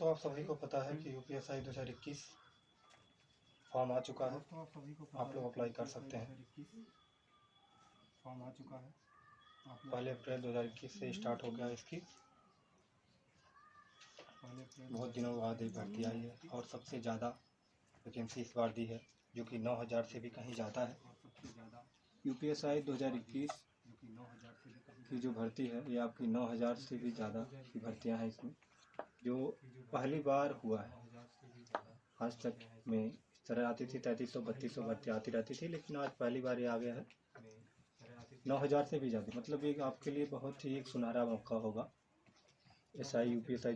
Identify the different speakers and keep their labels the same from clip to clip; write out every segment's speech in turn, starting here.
Speaker 1: दोस्तों, आप सभी को पता है कि यूपीएसआई 2021 फॉर्म आ चुका है। आप लोग अप्लाई कर सकते हैं।
Speaker 2: फॉर्म आ चुका है।
Speaker 1: पहले अप्रैल 2021 से स्टार्ट हो गया इसकी। बहुत दिनों बाद ये भर्ती आई है और सबसे ज़्यादा वैकेंसी इस बार दी है, जो कि 9000 से भी कहीं ज़्यादा है। यूपीएसआई 2021 की जो भर्ती है ये आपकी 9000 से भी ज़्यादा की भर्तियाँ हैं इसमें, जो पहली बार हुआ है। आज तक में इस तरह आती थी 3300-3200 भर्ती आती रहती थी, लेकिन आज पहली बार ये आ गया है 9000 से भी ज़्यादा। मतलब ये आपके लिए बहुत ही एक सुनहरा मौका होगा। एसआई यूपीएसआई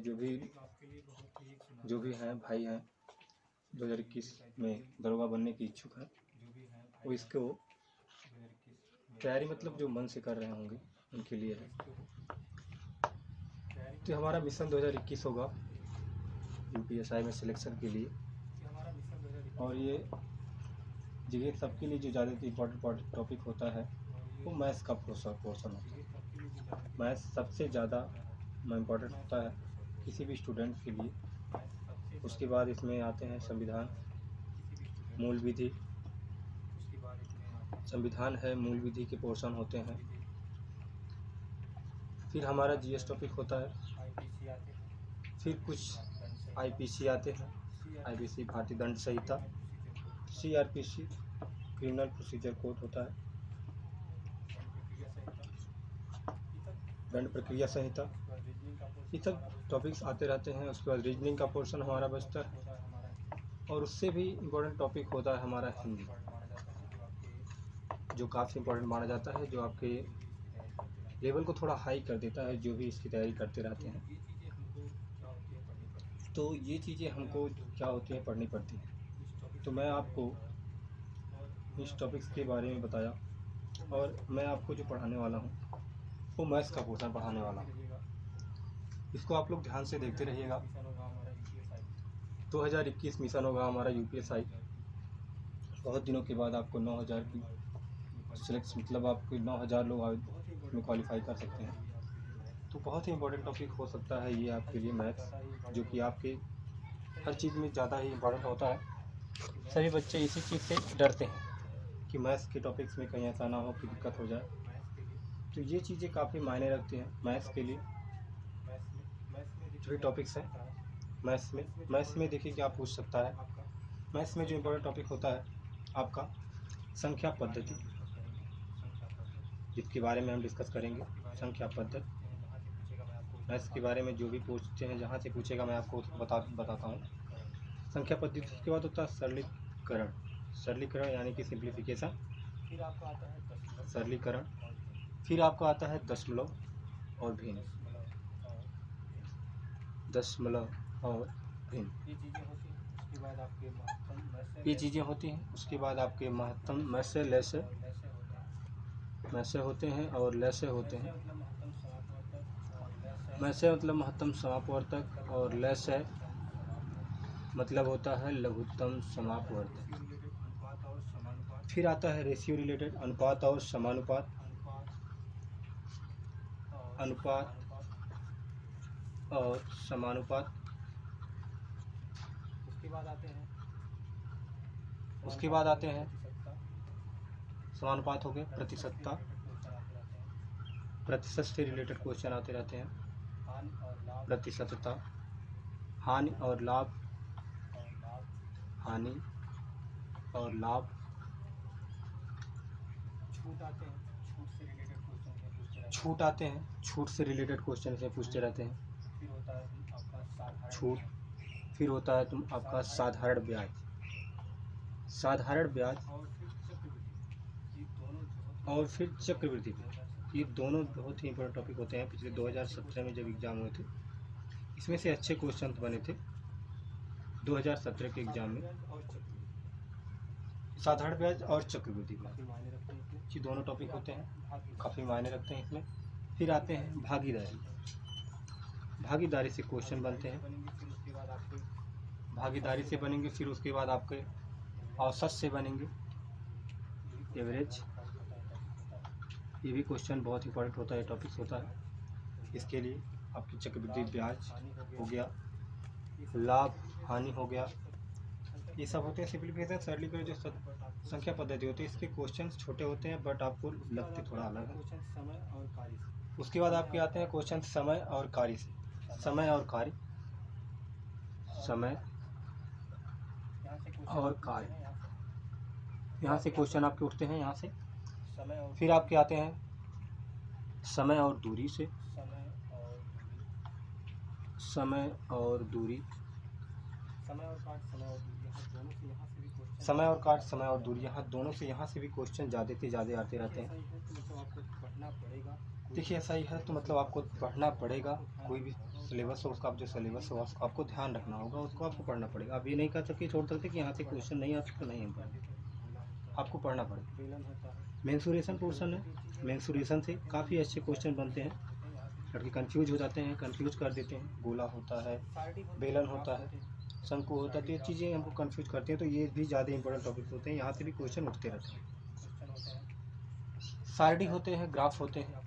Speaker 1: जो भी हैं भाई हैं 2021 में दरोगा बनने की इच्छुक है, वो इसको तैयारी मतलब जो मन से कर रहे होंगे उनके लिए है। तो हमारा मिशन 2021 होगा यूपीएसआई में सिलेक्शन के लिए, और ये सबके लिए जो ज़्यादा इम्पोर्टेंट टॉपिक होता है वो मैथ्स का पोर्शन होता है। मैथ्स सबसे ज़्यादा इम्पोर्टेंट होता है किसी भी स्टूडेंट के लिए। उसके बाद इसमें आते हैं संविधान, मूल विधि। संविधान है, मूल विधि के पोर्शन होते हैं। फिर हमारा जीएस टॉपिक होता है। फिर कुछ आईपीसी आते हैं। आईपीसी भारतीय दंड संहिता, सीआरपीसी क्रिमिनल प्रोसीजर कोड होता है, दंड प्रक्रिया संहिता। ये सब टॉपिक्स आते रहते हैं। उसके बाद रीजनिंग का पोर्शन हमारा बचता है, और उससे भी इम्पोर्टेंट टॉपिक होता है हमारा हिंदी, जो काफ़ी इम्पोर्टेंट माना जाता है, जो आपके लेवल को थोड़ा हाई कर देता है, जो भी इसकी तैयारी करते रहते हैं। तो ये चीज़ें हमको क्या होती हैं, पढ़नी पड़ती हैं। तो मैं आपको इस टॉपिक्स के बारे में बताया, और मैं आपको जो पढ़ाने वाला हूँ वो मैथ्स का पोर्शन पढ़ाने वाला हूँ। इसको आप लोग ध्यान से देखते रहिएगा। 2021 मिशन होगा हमारा यूपीएसआई। बहुत दिनों के बाद आपको 9000 की सिलेक्ट मतलब आपके 9000 लोग में क्वालिफाई कर सकते हैं। तो बहुत ही इम्पोर्टेंट टॉपिक हो सकता है ये आपके लिए मैथ्स, जो कि आपके हर चीज़ में ज़्यादा ही इम्पोर्टेंट होता है। सभी बच्चे इसी चीज़ से डरते हैं कि मैथ्स के टॉपिक्स में कहीं ऐसा ना हो कि दिक्कत हो जाए। तो ये चीज़ें काफ़ी मायने रखती हैं मैथ्स के लिए। जो भी टॉपिक्स हैं मैथ्स में देखिए क्या पूछ सकता है। मैथ्स में जो इम्पोर्टेंट टॉपिक होता है आपका संख्या पद्धति, जिसके बारे में हम डिस्कस करेंगे। संख्या पद्धति मैथ्स के बारे में जो भी पूछते हैं, जहाँ से पूछेगा मैं आपको बताता हूँ। संख्या पद्धति। उसके बाद होता है सरलीकरण यानी कि सिंप्लीफिकेशन, सरलीकरण। फिर आपका आता है दशमलव और भिन्न, ये चीज़ें होती हैं। उसके बाद आपके महत्तम मैसे होते हैं और लैसे होते हैं। मैसे मतलब महत्तम समापवर्तक, और लैसे मतलब होता है लघुत्तम समापवर्तक। फिर आता है रेशियो रिलेटेड, अनुपात और समानुपात, अनुपात और समानुपात। उसके बाद आते हैं समानुपात हो गए, प्रतिशतता, प्रतिशत से रिलेटेड क्वेश्चन आते रहते हैं। प्रतिशतता, हानि और लाभ, हानि और लाभ। छूट आते हैं, छूट से रिलेटेड क्वेश्चन से पूछते रहते हैं। छूट। फिर होता है आपका साधारण ब्याज, और फिर चक्रवृद्धि ब्याज। ये दोनों बहुत ही इंपॉर्टेंट टॉपिक होते हैं। पिछले 2017 में जब एग्ज़ाम हुए थे, इसमें से अच्छे क्वेश्चन बने थे 2017 के एग्ज़ाम में। साधारण ब्याज और चक्रवृद्धि ब्याज, ये दोनों टॉपिक होते हैं, काफ़ी मायने रखते हैं इसमें। फिर आते हैं भागीदारी से क्वेश्चन बनते हैं। भागीदारी से बनेंगे, फिर उसके बाद आपके औसत से बनेंगे, एवरेज। ये भी क्वेश्चन बहुत इंपॉर्टेंट होता है, टॉपिक्स होता है। इसके लिए आपकी चक्रवृद्धि ब्याज हो गया, लाभ हानि हो गया, ये सब होते हैं सिंप्लीफिकेशन सरलीकरण जो संख्या पद्धति होती है। इसके क्वेश्चंस छोटे होते हैं बट आपको लगते थोड़ा अलग है।
Speaker 2: समय और कार्य से।
Speaker 1: उसके बाद आपके आते हैं क्वेश्चन समय और कार्य से। समय और कार्य, समय और कार्य, यहाँ से क्वेश्चन आपके उठते हैं यहाँ से। फिर आपके आते हैं समय और दूरी से। समय और दूरी, समय और काट, समय और दूरी, यहाँ दोनों से यहाँ से भी क्वेश्चन ज़्यादा से ज़्यादा आते रहते हैं। देखिए ऐसा ही है तो मतलब आपको पढ़ना पड़ेगा। कोई भी सिलेबस हो उसका, आप जो सिलेबस हो उसको आपको ध्यान रखना होगा, उसको आपको पढ़ना पड़ेगा। आप ये नहीं कर सकते छोड़ सकते कि यहाँ से क्वेश्चन नहीं आ सकता, नहीं है, आपको पढ़ना पड़ेगा। मेंसुरेशन पोर्शन है, मेंसुरेशन से काफ़ी अच्छे क्वेश्चन बनते हैं। लड़के कंफ्यूज हो जाते हैं, कंफ्यूज कर देते हैं। गोला होता है, बेलन होता है, शंकु होता है, तो ये चीज़ें हमको कंफ्यूज करती हैं। तो ये भी ज़्यादा इंपॉर्टेंट टॉपिक होते हैं, यहाँ से भी क्वेश्चन उठते रहते हैं। सारडी होते हैं, ग्राफ होते हैं,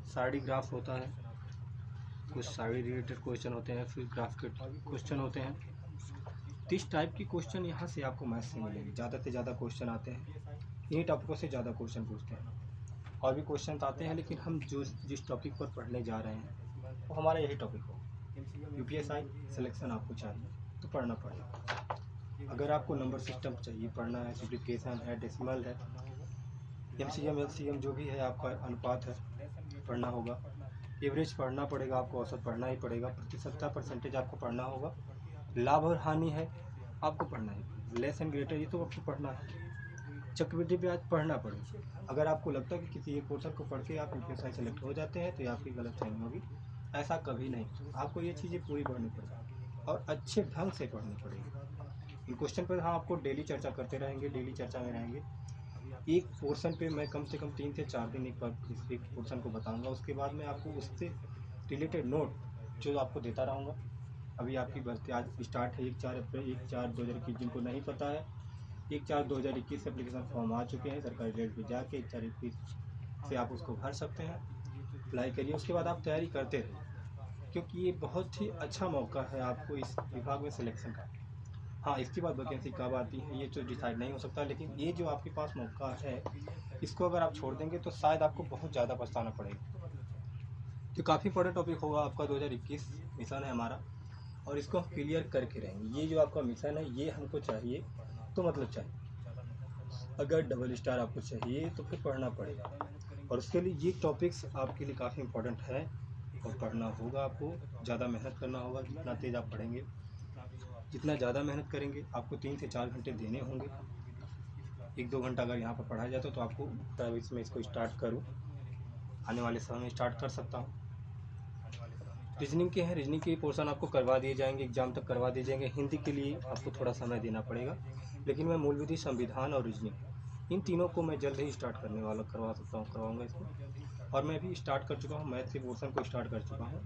Speaker 1: सारडी ग्राफ होता है, कुछ सारडी रिलेटेड क्वेश्चन होते हैं, फिर ग्राफ के क्वेश्चन होते हैं। 30 टाइप की क्वेश्चन यहाँ से आपको मैथ्स से मिलेंगे। ज़्यादा से ज़्यादा क्वेश्चन आते हैं, इन्हीं टॉपिकों से ज़्यादा क्वेश्चन पूछते हैं। और भी क्वेश्चन आते हैं, लेकिन हम जो जिस टॉपिक पर पढ़ने जा रहे हैं वो हमारा यही टॉपिक हो। यूपीएसआई सिलेक्शन आपको चाहिए तो पढ़ना पड़ेगा। अगर आपको नंबर सिस्टम चाहिए, पढ़ना है, सिम्प्लीफिकेशन है, डेसिमल है, एमसीएम एलसीएम जो भी है आपका अनुपात है, पढ़ना होगा। एवरेज पढ़ना पड़ेगा आपको, औसत पढ़ना ही पड़ेगा। प्रतिशतता परसेंटेज आपको पढ़ना होगा। लाभ और हानि है आपको पढ़ना है। लेस एंड ग्रेटर ये तो आपको पढ़ना है। चक्रवृद्धि ब्याज पढ़ना पड़ेगा। अगर आपको लगता है कि किसी एक पोर्शन को पढ़ के आप यूपीएसआई सेलेक्ट हो जाते हैं तो ये आपकी गलतफहमी होगी। ऐसा कभी नहीं, आपको ये चीज़ें पूरी पढ़नी पड़ेगी और अच्छे ढंग से पढ़नी पड़ेगी। इन क्वेश्चन पर हम आपको डेली चर्चा करते रहेंगे, डेली चर्चा में रहेंगे। एक पोर्शन पे मैं कम से कम 3 से 4 दिन एक पोर्शन को बताऊंगा। उसके बाद मैं आपको उससे रिलेटेड नोट जो आपको देता रहूँगा। अभी आपकी भर्ती आज स्टार्ट है 1/4/2021। जिनको नहीं पता है, 1/4/2021 से एप्लीकेशन फॉर्म आ चुके हैं। सरकारी रेट पे जाके 1/4/21 से आप उसको भर सकते हैं, अप्लाई करिए। उसके बाद आप तैयारी करते रहिए, क्योंकि ये बहुत ही अच्छा मौका है आपको इस विभाग में सिलेक्शन का। हाँ, इसके बाद वैकेंसी कब आती है ये तो डिसाइड नहीं हो सकता, लेकिन ये जो आपके पास मौका है इसको अगर आप छोड़ देंगे तो शायद आपको बहुत ज़्यादा पछताना पड़ेगा। तो काफ़ी बड़ा टॉपिक होगा आपका 2021 मिशन है हमारा, और इसको हम क्लियर करके रहेंगे। ये जो आपका मिशन है ये हमको चाहिए तो मतलब चाहिए। अगर डबल स्टार आपको चाहिए तो फिर पढ़ना पड़ेगा, और उसके लिए ये टॉपिक्स आपके लिए काफ़ी इंपॉर्टेंट है और पढ़ना होगा। आपको ज़्यादा मेहनत करना होगा। जितना तेज़ आप पढ़ेंगे, जितना ज़्यादा मेहनत करेंगे, आपको 3 से 4 घंटे देने होंगे। 1-2 घंटा अगर यहाँ पर पढ़ाया जाता तो आपको प्राइवेट में इसको स्टार्ट करूँ, आने वाले समय में स्टार्ट कर सकता हूँ। रीजनिंग के हैं, रीजनिंग के पोर्शन आपको करवा दिए जाएंगे, एग्जाम तक करवा दिए जाएंगे। हिंदी के लिए आपको थोड़ा समय देना पड़ेगा, लेकिन मैं मूल विधि, संविधान और रीजनिंग इन तीनों को मैं जल्द ही स्टार्ट करवाऊँगा इसको। और मैं भी स्टार्ट कर चुका हूँ, मैथ्स के पोर्शन को स्टार्ट कर चुका हूँ।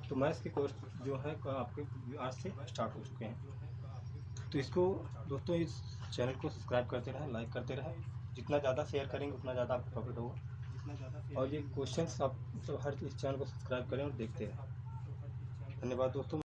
Speaker 1: तो मैथ्स के कोर्स जो है आपके आज से स्टार्ट हो चुके हैं। तो इसको दोस्तों, इस चैनल को सब्सक्राइब करते रहें, लाइक करते रहें। जितना ज़्यादा शेयर करेंगे उतना ज़्यादा आपको प्रॉफिट होगा। और ये क्वेश्चंस आप तो हर इस चैनल को सब्सक्राइब करें और देखते रहें। धन्यवाद दोस्तों।